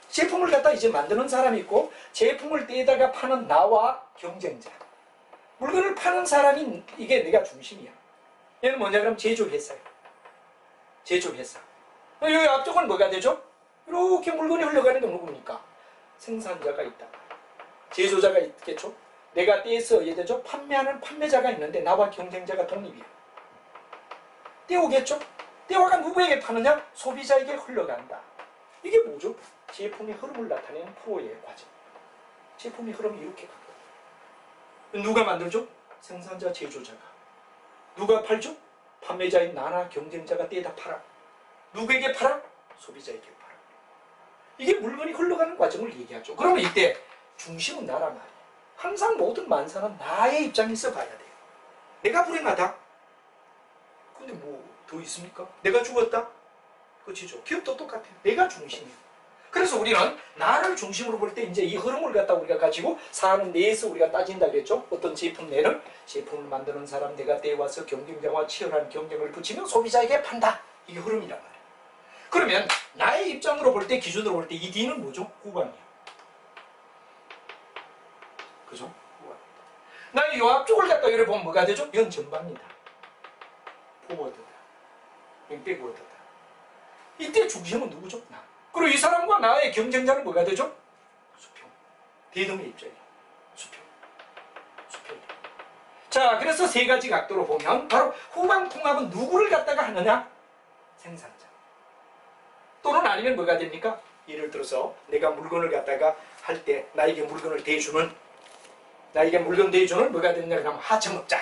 제품을 갖다 이제 만드는 사람이 있고, 제품을 떼다가 파는 나와 경쟁자. 물건을 파는 사람이 이게 내가 중심이야. 얘는 뭐냐 그럼 제조회사예요. 제조회사. 여기 앞쪽은 뭐가 되죠? 이렇게 물건이 흘러가는 게 누굽니까? 생산자가 있다. 제조자가 있겠죠. 내가 떼서 예되죠. 판매하는 판매자가 있는데 나와 경쟁자가 독립이야. 떼오겠죠. 떼와가 누구에게 파느냐? 소비자에게 흘러간다. 이게 뭐죠? 제품의 흐름을 나타내는 프로의 과정. 제품의 흐름이 이렇게 간다. 누가 만들죠? 생산자, 제조자가. 누가 팔죠? 판매자인 나나 경쟁자가 떼다 팔아. 누구에게 팔아? 소비자에게 팔아. 이게 물건이 흘러가는 과정을 얘기하죠. 그러면 이때 중심은 나란 말이에요. 항상 모든 만사는 나의 입장에서 봐야 돼요. 내가 불행하다? 근데 뭐 더 있습니까? 내가 죽었다? 그치죠? 기업도 똑같아요. 내가 중심이에요. 그래서 우리는 나를 중심으로 볼 때 이제 이 흐름을 갖다 우리가 가지고 사는 내에서 우리가 따진다 그랬죠. 어떤 제품 내를 제품을 만드는 사람 내가 떼와서 경쟁자와 치열한 경쟁을 붙이며 소비자에게 판다. 이게 흐름이란 말이에요. 그러면 나의 입장으로 볼 때 기준으로 볼 때 이 D는 뭐죠? 후반이에요. 그죠? 후반. 나의 요 앞쪽을 갖다 이래 보면 뭐가 되죠? 이건 전반이다. 포워드다. 백워드다. 이때 중심은 누구죠? 나. 그리고 이 사람과 나의 경쟁자는 뭐가 되죠? 수평. 대등의 입장이에요. 수평. 수평이에요. 자, 그래서 세 가지 각도로 보면 바로 후방 통합은 누구를 갖다가 하느냐? 생산자. 또는 아니면 뭐가 됩니까? 예를 들어서 내가 물건을 갖다가 할 때 나에게 물건을 대주는 뭐가 되느냐 그러면 하청업자.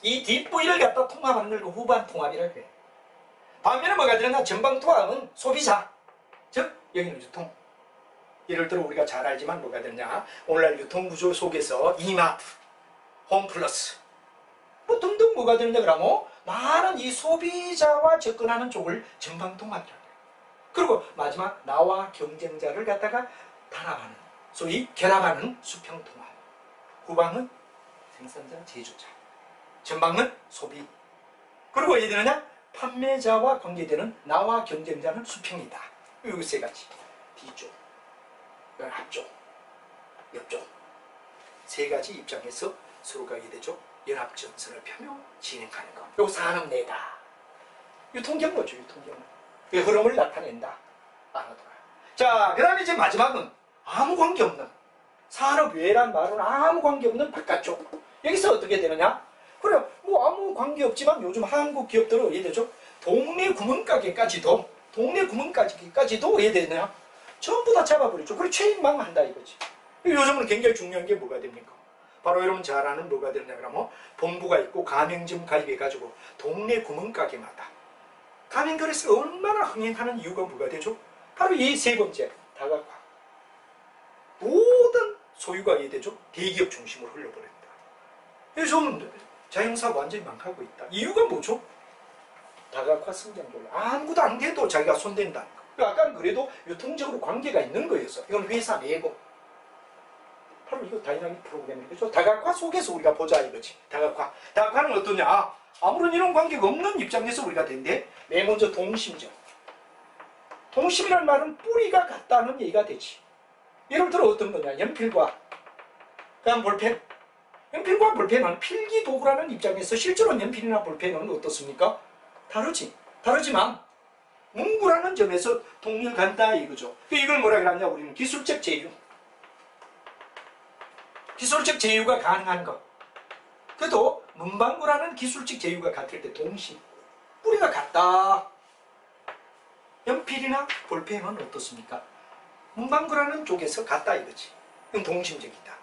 이 뒷부위를 갖다 통합하는 걸 후방 통합이라고 해요. 반면에 뭐가 되느냐? 전방 통합은 소비자. 즉 여기는 유통. 예를 들어 우리가 잘 알지만 뭐가 되느냐? 오늘날 유통구조 속에서 이마트, 홈플러스 뭐 등등 뭐가 되느냐 그러면 많은 이 소비자와 접근하는 쪽을 전방 통합이라고 해요. 그리고 마지막 나와 경쟁자를 갖다가 단합하는 소위 결합하는 수평 통합. 후방은 생산자, 제조자. 전방은 소비. 그리고 어디 되느냐? 판매자와 관계되는 나와 경쟁자는 수평이다. 이 세 가지. 뒤쪽, 앞쪽, 옆쪽. 세 가지 입장에서 서로가 이되죠. 연합전선을 펴며 진행하는 것. 요 산업내다. 유통경로죠, 유통경로. 그 흐름을 나타낸다. 알아둬라. 자, 그 다음에 이제 마지막은 아무 관계없는 산업외란 말은 아무 관계없는 바깥쪽. 여기서 어떻게 되느냐? 그래, 뭐 아무 관계없지만 요즘 한국 기업들은 어떻게 되죠? 동네 구멍가게까지도 왜 되느냐? 전부 다 잡아버리죠. 그리고 체인망 한다 이거지. 요즘은 굉장히 중요한 게 뭐가 됩니까? 바로 여러분 잘 아는 뭐가 되느냐 그러면 본부가 있고 가맹점 가입해가지고 동네 구멍가게마다 가맹거래소가 얼마나 흥행하는 이유가 뭐가 되죠? 바로 이 세 번째 다각화. 모든 소유가 이해되죠? 대기업 중심으로 흘러버린다. 요즘 자영사가 완전히 망하고 있다. 이유가 뭐죠? 다각화 성장률. 아무것도 안 돼도 자기가 손댄다는 거. 아까는 그래도 유통적으로 관계가 있는 거였어. 이건 회사 내고. 바로 이거 다이나믹 프로그램이죠. 다각화 속에서 우리가 보자 이거지. 다각화. 다각화는 어떠냐? 아무런 이런 관계가 없는 입장에서 우리가 된대. 맨 먼저 동심적. 동심이라는 말은 뿌리가 같다는 얘기가 되지. 예를 들어 어떤 거냐? 연필과 그다음 볼펜. 연필과 볼펜은 필기도구라는 입장에서 실제로 연필이나 볼펜은 어떻습니까? 다르지만 문구라는 점에서 동일간다 이거죠. 이걸 뭐라 그러냐? 우리는 기술적 제휴. 기술적 제휴가 가능한 것. 그래도 문방구라는 기술적 제휴가 같을 때 동심. 뿌리가 같다. 연필이나 볼펜은 어떻습니까? 문방구라는 쪽에서 같다 이거지. 이건 동심적이다.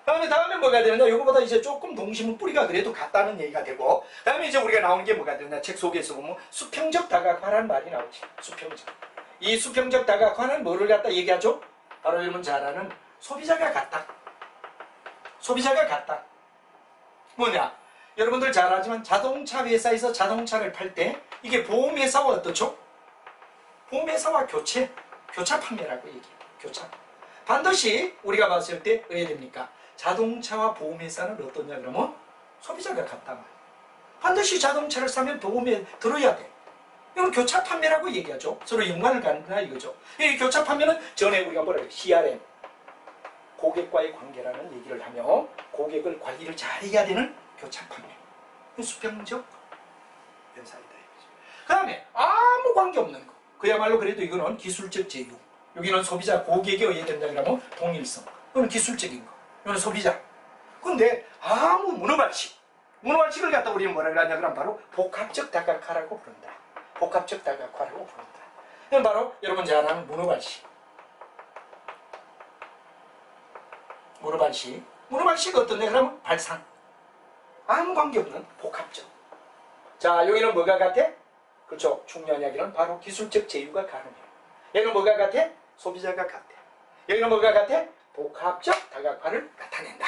다음에 뭐가 되느냐? 이거보다 이제 조금 동심은 뿌리가 그래도 같다는 얘기가 되고, 다음에 이제 우리가 나오는 게 뭐가 되느냐? 책 속에서 보면 수평적 다각화라는 말이 나오지. 수평적. 이 수평적 다각화는 뭐를 갖다 얘기하죠? 바로 여러분 잘 아는 소비자가 같다. 소비자가 같다. 뭐냐? 여러분들 잘 알지만 자동차 회사에서 자동차를 팔 때 이게 보험회사와 어떻죠? 보험회사와 교차 판매라고 얘기해요. 교차. 반드시 우리가 봤을 때 왜 됩니까? 자동차와 보험회사는 어떠냐 그러면 소비자가 같단 말이에요. 반드시 자동차를 사면 보험에 들어야 돼. 이건 교차 판매라고 얘기하죠. 서로 연관을 갖는다 이거죠. 이 교차 판매는 전에 우리가 뭐라 그래요? CRM. 고객과의 관계라는 얘기를 하며 고객을 관리를 잘해야 되는 교차 판매. 수평적 연산이다 이거죠. 그 다음에 아무 관계 없는 거. 그야말로 그래도 이거는 기술적 제휴. 여기는 소비자 고객에 의해 된다 그러면 동일성. 이거는 기술적인 거. 이거는 소비자. 근데 아무 문어발식을 갖다 우리는 뭐라 그러냐 그러면 바로 복합적 다각화라고 부른다. 복합적 다각화라고 부른다. 이건 바로 여러분 잘 아는 문어발식. 문어발식 어떤 애 그러면 발상. 아무 관계없는 복합적. 자, 여기는 뭐가 같아? 그렇죠. 중요한 이야기는 바로 기술적 제휴가 가능해요. 여기는 뭐가 같아? 소비자가 같아. 여기는 뭐가 같아? 복합적 다각화를 나타낸다.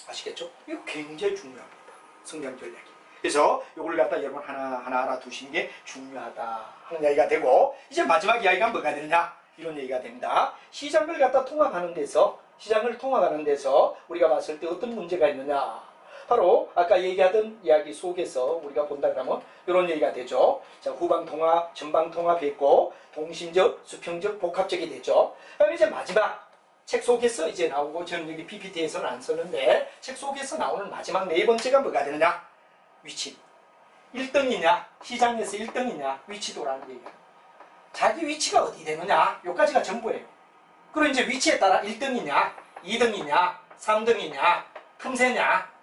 아시겠죠? 이거 굉장히 중요합니다. 성장 전략이. 그래서 이걸 갖다 여러분 하나 알아두시는 게 중요하다 하는 이야기가 되고, 이제 마지막 이야기가 뭐가 되느냐? 이런 얘기가 됩니다. 시장을 갖다 통합하는 데서 우리가 봤을 때 어떤 문제가 있느냐? 바로 아까 얘기하던 이야기 속에서 우리가 본다 그러면 이런 얘기가 되죠. 자, 후방 통합, 전방 통합이 있고 동심적, 수평적, 복합적이 되죠. 그다음에 이제 마지막 책 속에서 이제 나오고, 저는 여기 PPT에서는 안 썼는데 책 속에서 나오는 마지막 네 번째가 뭐가 되느냐? 위치. 1등이냐? 시장에서 1등이냐? 위치도라는 얘기야. 자기 위치가 어디 되느냐? 여기까지가 전부예요. 그리고 이제 위치에 따라 1등이냐? 2등이냐? 3등이냐? 틈새냐?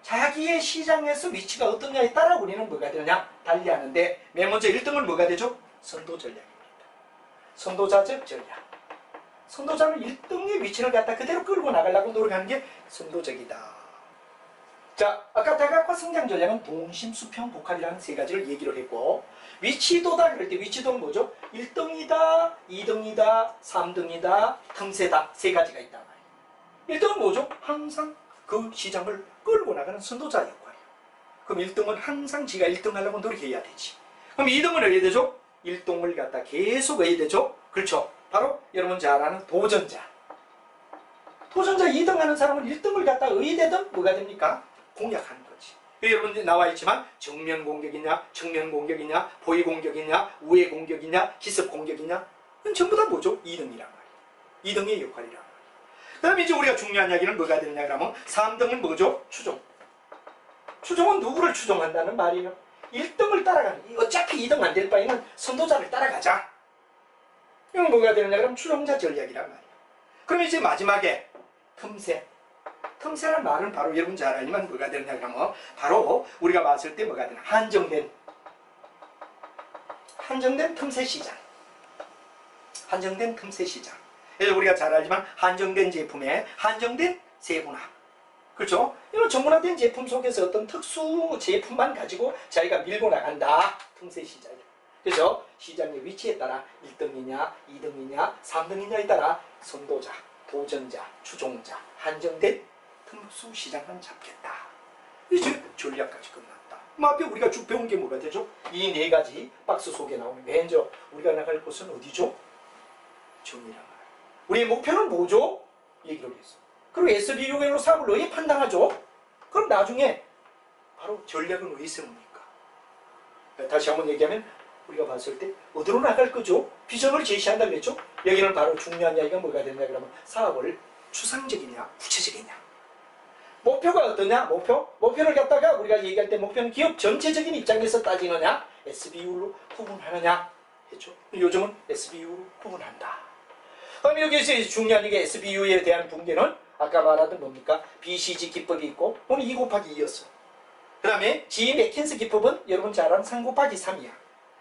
자기의 시장에서 위치가 어떠냐에 따라 우리는 뭐가 되느냐? 달리하는데 맨 먼저 1등은 뭐가 되죠? 선도 전략입니다. 선도자적 전략. 선도자는 1등의 위치를 갖다 그대로 끌고 나가려고 노력하는 게 선도적이다. 자, 아까 다각화 성장 전략은 동심, 수평, 복합이라는 세 가지를 얘기를 했고, 위치도다 그럴 때 위치도는 뭐죠? 1등이다, 2등이다, 3등이다, 틈새다, 세 가지가 있단 말이에요. 1등은 뭐죠? 항상 그 시장을 끌고 나가는 선도자 역할이에요. 그럼 1등은 항상 지가 1등 하려고 노력해야 되지. 그럼 2등은 어디에 되죠? 1등을 갖다 계속 어디에 되죠? 그렇죠. 바로 여러분 잘 아는 도전자. 도전자 2등 하는 사람은 1등을 갖다 의대든 뭐가 됩니까? 공략하는 거지. 여러분 나와 있지만 정면 공격이냐, 측면 공격이냐, 보위 공격이냐, 우회 공격이냐, 기습 공격이냐, 그건 전부 다 뭐죠? 2등이란 말이에요. 2등의 역할이란 말이에요. 그 다음에 이제 우리가 중요한 이야기는 뭐가 되느냐 그러면 3등은 뭐죠? 추종. 추종은 누구를 추종한다는 말이에요? 1등을 따라가는, 어차피 2등 안 될 바에는 선도자를 따라가자. 이건 뭐가 되느냐 그러면 추종자 전략이란 말이에요. 그럼 이제 마지막에 틈새. 틈새란 말은 바로 여러분 잘 알지만 뭐가 되느냐 그러면 바로 우리가 봤을 때 뭐가 되나? 한정된 틈새 시장. 한정된 틈새 시장. 그래서 우리가 잘 알지만 한정된 제품에 한정된 세분화. 그렇죠? 이런 전문화된 제품 속에서 어떤 특수 제품만 가지고 자기가 밀고 나간다. 틈새 시장이야. 그래서 시장의 위치에 따라 1등이냐, 2등이냐, 3등이냐에 따라 선도자, 도전자, 추종자, 한정된 특수 시장만 잡겠다. 이제 전략까지 끝났다. 앞에 우리가 쭉 배운 게 뭐가 되죠? 이 네 가지 박스 속에 나오는 먼저 우리가 나갈 곳은 어디죠? 정의란 말. 우리의 목표는 뭐죠? 얘기를 했어. 그리고 SBU로 사업을 왜 판단하죠? 그럼 나중에 바로 전략은 왜 세웁니까? 다시 한번 얘기하면 우리가 봤을 때 어디로 나갈 거죠? 비전을 제시한다 그랬죠? 여기는 바로 중요한 이야기가 뭐가 되냐 그러면 사업을 추상적이냐 구체적이냐. 목표가 어떠냐? 목표를 갖다가 우리가 얘기할 때 목표는 기업 전체적인 입장에서 따지느냐, SBU로 구분하느냐 했죠. 요즘은 SBU로 구분한다. 그럼 여기서 중요한 게 SBU에 대한 분계는 아까 말하던 뭡니까? BCG 기법이 있고 오늘 2 곱하기 2였어. 그 다음에 G 맥킨스 기법은 여러분 잘 아는 3 곱하기 3이야.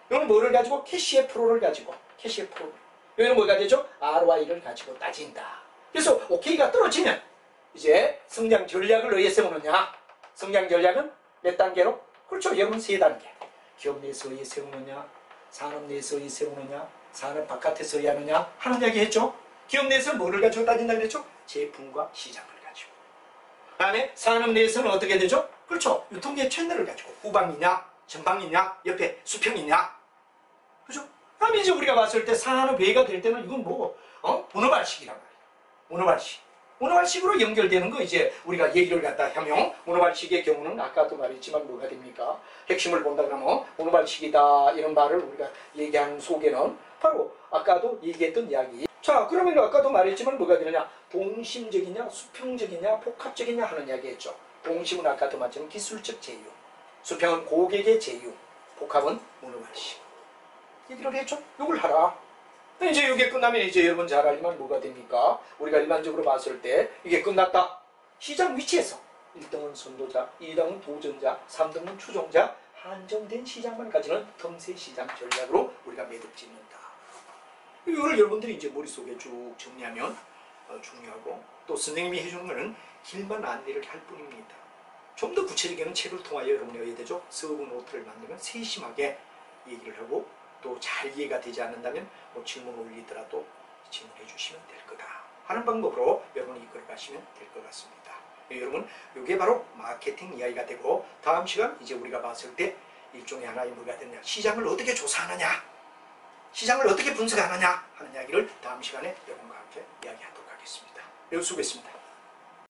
이거는 뭐를 가지고? 캐시의 프로를 가지고. 캐시의 프로. 여기는 뭐가 되죠? RY를 가지고 따진다. 그래서 OK가 떨어지면 이제 성장 전략을 어디에 세우느냐? 성장 전략은 몇 단계로? 그렇죠. 여러분 3단계. 기업 내에서 어디에 세우느냐? 산업 내에서 어디에 세우느냐? 산업 바깥에서 어디에 하느냐? 하는 이야기 했죠. 기업 내에서 뭐를 가지고 따진다 그랬죠? 제품과 시장을 가지고. 그 다음에 산업 내에서는 어떻게 되죠? 그렇죠. 유통기의 채널을 가지고 후방이냐? 전방이냐? 옆에 수평이냐? 그죠? 그럼 이제 우리가 봤을 때 산업 외가 될 때는 이건 뭐, 문어발식이란 말이에요. 문어발식으로 연결되는 거 이제 우리가 얘기를 갖다 하면 문어발식의 경우는 아까도 말했지만 뭐가 됩니까? 핵심을 본다 그러면 문어발식이다 이런 말을 우리가 얘기하는 속에는 바로 아까도 얘기했던 이야기. 자, 그러면 아까도 말했지만 뭐가 되느냐? 동심적이냐, 수평적이냐, 복합적이냐 하는 이야기 했죠. 동심은 아까도 말했지만 기술적 제휴, 수평은 고객의 제휴, 복합은 문어발식. 말씀. 얘기를 했죠? 이걸 하라. 이제 이게 끝나면 이제 여러분 잘 알지만 뭐가 됩니까? 우리가 일반적으로 봤을 때 이게 끝났다. 시장 위치에서 1등은 선도자, 2등은 도전자, 3등은 추종자, 한정된 시장만 가지는 틈새 시장 전략으로 우리가 매듭 짓는다. 이거를 여러분들이 이제 머릿속에 쭉 정리하면 중요하고, 또 선생님이 해주는 것은 길만 안내를 할 뿐입니다. 좀 더 구체적인 책을 통하여 여러분이 해야 되죠. 서브 노트를 만들면 세심하게 얘기를 하고, 또 잘 이해가 되지 않는다면 뭐 질문을 올리더라도 질문해 주시면 될 거다 하는 방법으로 여러분이 이끌어 가시면 될 것 같습니다. 여러분, 이게 바로 마케팅 이야기가 되고, 다음 시간 이제 우리가 봤을 때 일종의 하나의 뭐가 되느냐, 시장을 어떻게 조사하느냐, 시장을 어떻게 분석하느냐 하는 이야기를 다음 시간에 여러분과 함께 이야기하도록 하겠습니다. 여러분 수고했습니다.